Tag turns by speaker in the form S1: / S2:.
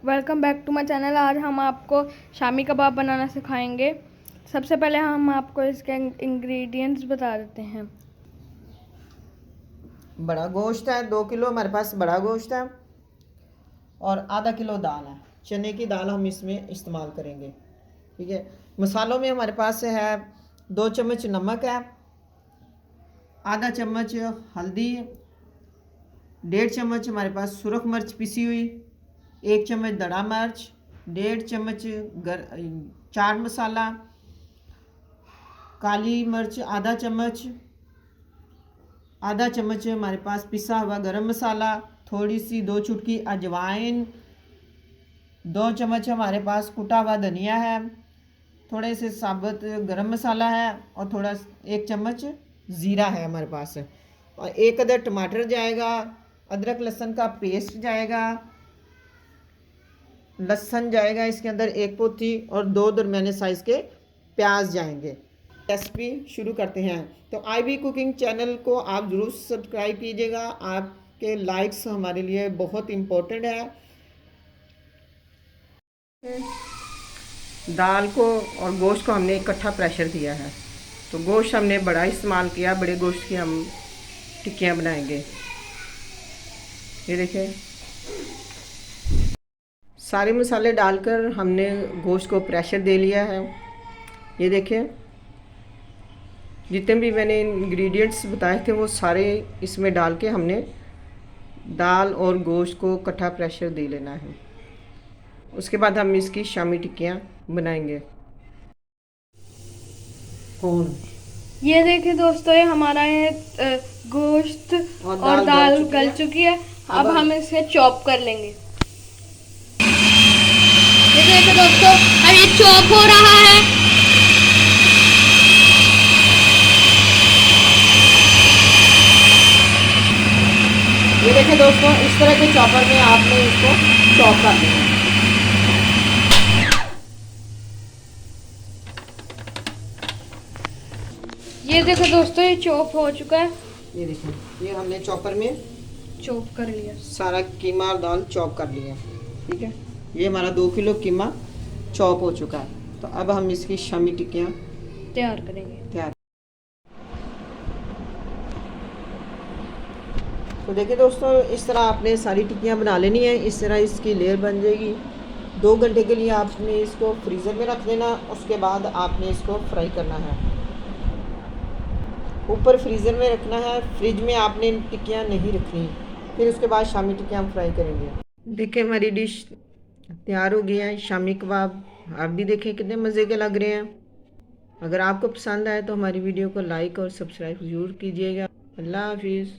S1: Welcome back to my channel. आज हम आपको शामी कबाब बनाना सिखाएंगे। सबसे पहले हम आपको इसके इंग्रेडिएंट्स बता देते हैं।
S2: बड़ा गोश्त है 2 किलो हमारे पास, बड़ा गोश्त है और आधा किलो दाल है। चने की दाल हम इसमें इस्तेमाल करेंगे। ठीक है। मसालों में हमारे पास है 2 चम्मच नमक है, आधा चम्मच हल्दी, 1.5 चम्मच हमारे पास सुरख मिर्च पिसी हुई, 1 चम्मच दड़ा मिर्च, 1.5 चम्मच चाट मसाला, काली मिर्च आधा चम्मच हमारे पास पिसा हुआ गरम मसाला, थोड़ी सी 2 चुटकी अजवाइन, 2 चम्मच हमारे पास कुटा हुआ धनिया है, थोड़े से साबुत गरम मसाला है और थोड़ा 1 चम्मच ज़ीरा है हमारे पास। और 1 अदर टमाटर जाएगा, अदरक लहसुन का पेस्ट जाएगा, लहसुन जाएगा इसके अंदर 1 पोथी और 2 दरमियाने साइज़ के प्याज जाएंगे। रेसिपी शुरू करते हैं। तो IB कुकिंग चैनल को आप ज़रूर सब्सक्राइब कीजिएगा। आपके लाइक्स हमारे लिए बहुत इम्पोर्टेंट है। दाल को और गोश्त को हमने इकट्ठा प्रेशर दिया है, तो गोश्त हमने बड़ा इस्तेमाल किया। बड़े गोश्त की हम टिक्कियाँ बनाएंगे। ये देखें, सारे मसाले डालकर हमने गोश्त को प्रेशर दे लिया है। ये देखें, जितने भी मैंने इंग्रेडिएंट्स बताए थे वो सारे इसमें डाल के हमने दाल और गोश्त को इकट्ठा प्रेशर दे लेना है। उसके बाद हम इसकी शामी टिक्कियाँ बनाएंगे। कौन
S1: ये देखिए दोस्तों, ये हमारा गोश्त और दाल गल चुकी है। अब हम इसे चॉप कर लेंगे। ये देखिए दोस्तों, अब ये चॉप हो रहा है।
S2: ये देखें दोस्तों, इस तरह के चॉपर में आपने इसको चॉप कर लेना है।
S1: ये देखो दोस्तों, ये चॉप हो चुका है।
S2: ये देखें, ये हमने चॉपर में
S1: चॉप कर लिया,
S2: सारा कीमा और दाल चॉप कर लिया। ठीक है, ये हमारा 2 किलो कीमा चॉप हो चुका है। तो अब हम इसकी शामी टिक्कियाँ
S1: तैयार करेंगे।
S2: तो देखिए दोस्तों, इस तरह आपने सारी टिक्कियाँ बना लेनी है। इस तरह इसकी लेयर बन जाएगी। 2 घंटे के लिए आपने इसको फ्रीज़र में रख देना। उसके बाद आपने इसको फ्राई करना है। ऊपर फ्रीज़र में रखना है, फ्रिज में आपने टिक्कियाँ नहीं रखनी। फिर उसके बाद शामी टिक्कियाँ हम फ्राई करेंगे। देखिए, हमारी डिश तैयार हो गई है, शामी कबाब। आप भी देखें कितने मज़े के लग रहे हैं। अगर आपको पसंद आए तो हमारी वीडियो को लाइक और सब्सक्राइब ज़रूर कीजिएगा। अल्लाह हाफिज़।